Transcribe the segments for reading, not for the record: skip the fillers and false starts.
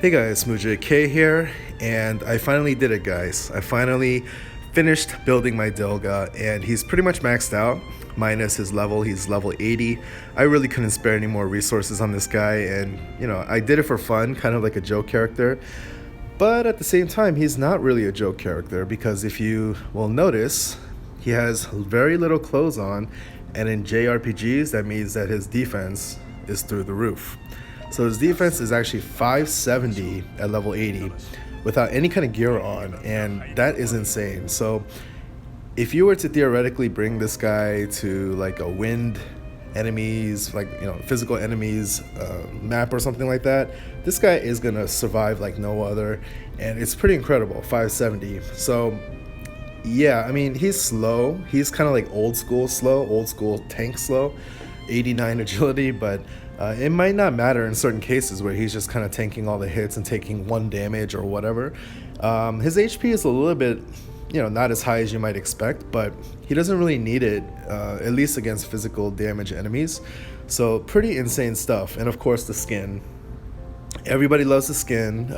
Hey guys, MuJK here, and I finally did it, guys. I finally finished building my DILGA, and he's pretty much maxed out, minus his level. He's level 80. I really couldn't spare any more resources on this guy, and I did it for fun, kind of like a joke character. But at the same time, he's not really a joke character, because if you will notice, he has very little clothes on, and in JRPGs, that means that his defense is through the roof. So his defense is actually 570 at level 80 without any kind of gear on, and that is insane. So if you were to theoretically bring this guy to like a wind enemies, like physical enemies map or something like that, this guy is gonna survive like no other, and it's pretty incredible. 570. So yeah, I mean, he's slow. He's kind of like old school slow, old school tank slow, 89 agility, but it might not matter in certain cases where he's just kind of tanking all the hits and taking 1 damage or whatever. His HP is a little bit, not as high as you might expect, but he doesn't really need it, at least against physical damage enemies. So pretty insane stuff. And of course the skin. Everybody loves the skin,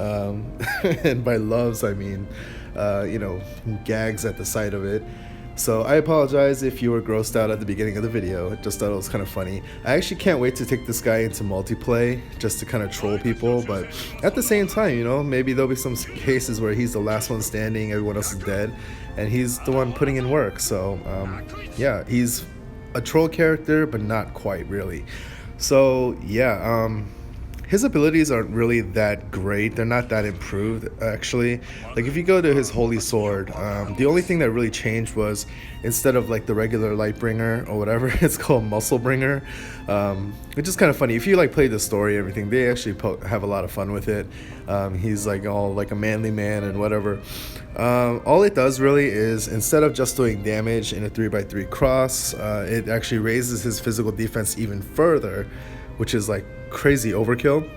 and by loves I mean, gags at the sight of it. So I apologize if you were grossed out at the beginning of the video. I just thought it was kind of funny. I actually can't wait to take this guy into multiplay just to kind of troll people, but at the same time, maybe there'll be some cases where he's the last one standing, everyone else is dead, and he's the one putting in work. So yeah, he's a troll character, but not quite really. So yeah, his abilities aren't really that great. They're not that improved, actually. Like if you go to his Holy Sword, the only thing that really changed was instead of like the regular Lightbringer or whatever, it's called Musclebringer, which is kind of funny. If you like play the story and everything, they actually have a lot of fun with it. He's like all like a manly man and whatever. All it does really is instead of just doing damage in a 3x3 cross, it actually raises his physical defense even further, which is like crazy overkill.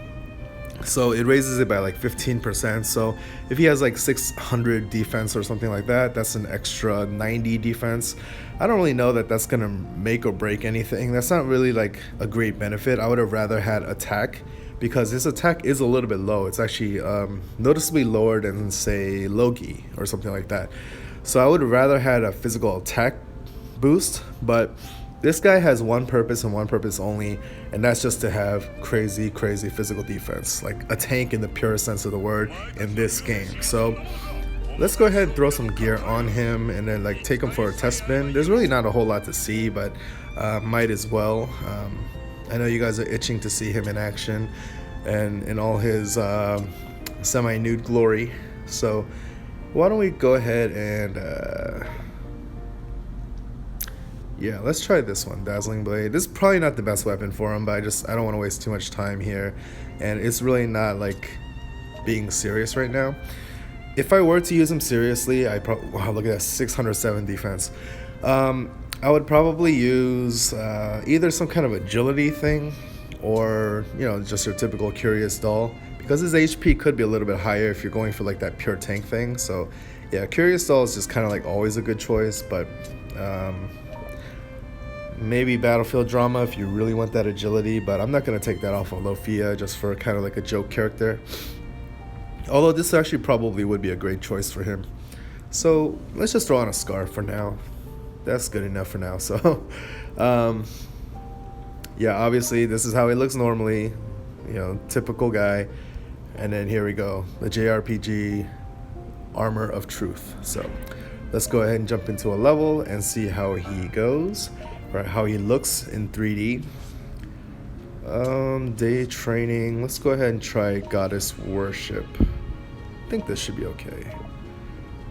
So it raises it by like 15%. So if he has like 600 defense or something like that, that's an extra 90 defense. I don't really know that that's gonna make or break anything. That's not really like a great benefit. I would have rather had attack, because his attack is a little bit low. It's actually noticeably lower than say Logi or something like that. So I would have rather had a physical attack boost, but this guy has one purpose and one purpose only, and that's just to have crazy physical defense, like a tank in the purest sense of the word in this game. So let's go ahead and throw some gear on him and then like take him for a test spin. There's really not a whole lot to see, but might as well. I know you guys are itching to see him in action and in all his semi-nude glory. So why don't we go ahead and yeah, let's try this one, Dazzling Blade. This is probably not the best weapon for him, but I don't want to waste too much time here, and it's really not like being serious right now. If I were to use him seriously, wow, look at that, 607 defense. I would probably use either some kind of agility thing, or just your typical Curious Doll, because his HP could be a little bit higher if you're going for like that pure tank thing. So yeah, Curious Doll is just kind of like always a good choice, but maybe Battlefield Drama if you really want that agility, but I'm not going to take that off of Lofia just for kind of like a joke character. Although this actually probably would be a great choice for him. So let's just throw on a Scarf for now. That's good enough for now. So yeah, obviously this is how he looks normally, typical guy. And then here we go, the JRPG Armor of Truth. So let's go ahead and jump into a level and see how he goes. Right, how he looks in 3D. Day training. Let's go ahead and try Goddess Worship. I think this should be okay.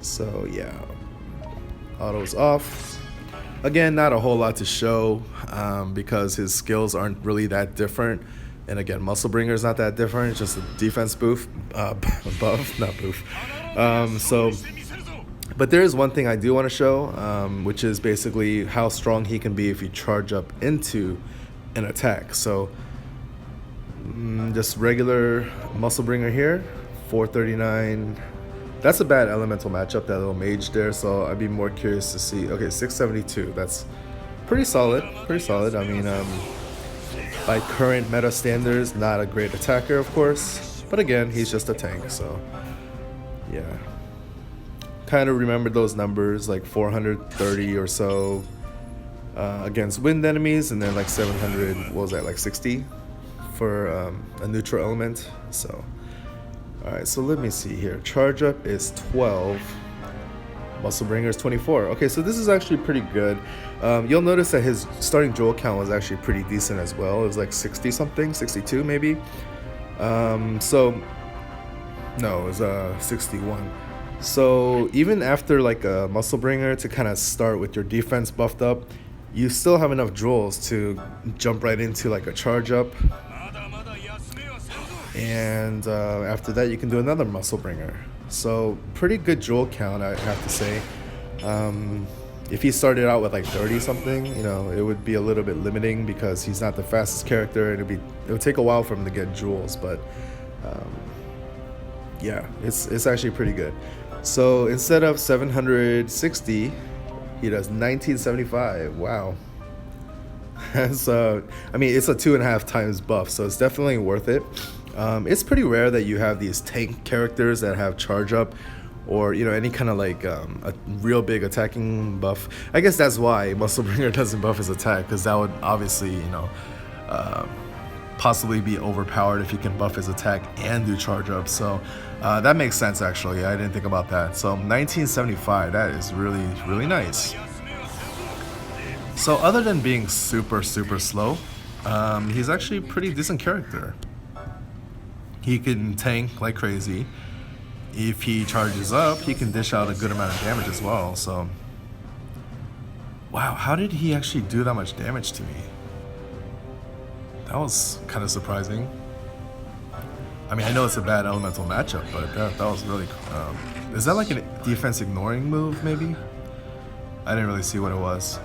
So yeah, auto's off. Again, not a whole lot to show because his skills aren't really that different. And again, Musclebringer is not that different. It's just a defense buff, not boof. But there is one thing I do want to show, which is basically how strong he can be if you charge up into an attack. So just regular Musclebringer here, 439. That's a bad elemental matchup, that little mage there, so I'd be more curious to see. Okay, 672, that's pretty solid, I mean, by current meta standards, not a great attacker, of course. But again, he's just a tank, so yeah. Kind of remember those numbers, like 430 or so against wind enemies, and then like 700, what was that, like 60 for a neutral element. So alright, so let me see here. Charge up is 12. Muscle Bringer is 24. Okay, so this is actually pretty good. You'll notice that his starting jewel count was actually pretty decent as well. It was like 60 something, 62 maybe. So no, it was 61. So even after like a Muscle Bringer to kind of start with your defense buffed up, you still have enough jewels to jump right into like a charge up. And after that you can do another Muscle Bringer. So pretty good jewel count, I have to say. If he started out with like 30 something, you know, it would be a little bit limiting because he's not the fastest character, and it would take a while for him to get jewels. But yeah, it's actually pretty good. So instead of 760, he does 1975. Wow. That's I mean, it's a 2.5 times buff, so it's definitely worth it. It's pretty rare that you have these tank characters that have charge up, or you know, any kind of like a real big attacking buff. I guess that's why Muscle Bringer doesn't buff his attack, because that would obviously, you know, possibly be overpowered if you can buff his attack and do charge up. So that makes sense actually. I didn't think about that. So 1975, that is really, really nice. So other than being super slow, he's actually a pretty decent character. He can tank like crazy. If he charges up, he can dish out a good amount of damage as well. So wow, how did he actually do that much damage to me? That was kind of surprising. I mean, I know it's a bad elemental matchup, but that was really is that like a defense ignoring move maybe? I didn't really see what it was.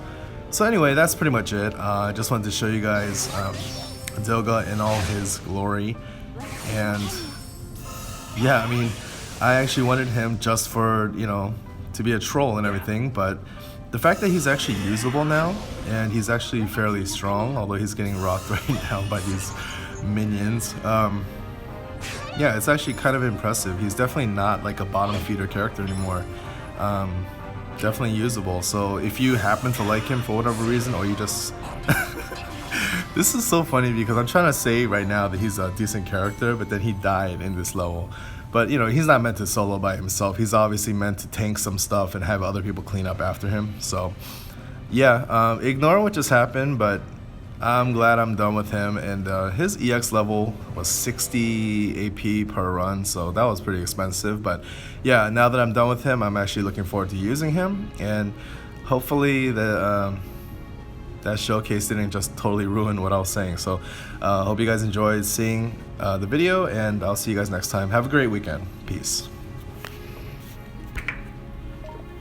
So anyway, that's pretty much it. I just wanted to show you guys DILGA in all his glory. And yeah, I mean, I actually wanted him just for, you know, to be a troll and everything, but the fact that he's actually usable now, and he's actually fairly strong, although he's getting rocked right now by these minions, yeah, it's actually kind of impressive. He's definitely not like a bottom feeder character anymore. Definitely usable. So if you happen to like him for whatever reason, or you just this is so funny because I'm trying to say right now that he's a decent character, but then he died in this level. But you know, he's not meant to solo by himself. He's obviously meant to tank some stuff and have other people clean up after him. So yeah, ignore what just happened, but I'm glad I'm done with him. And his EX level was 60 AP per run, so that was pretty expensive. But yeah, now that I'm done with him, I'm actually looking forward to using him, and hopefully that showcase didn't just totally ruin what I was saying. So hope you guys enjoyed seeing the video, and I'll see you guys next time. Have a great weekend. Peace.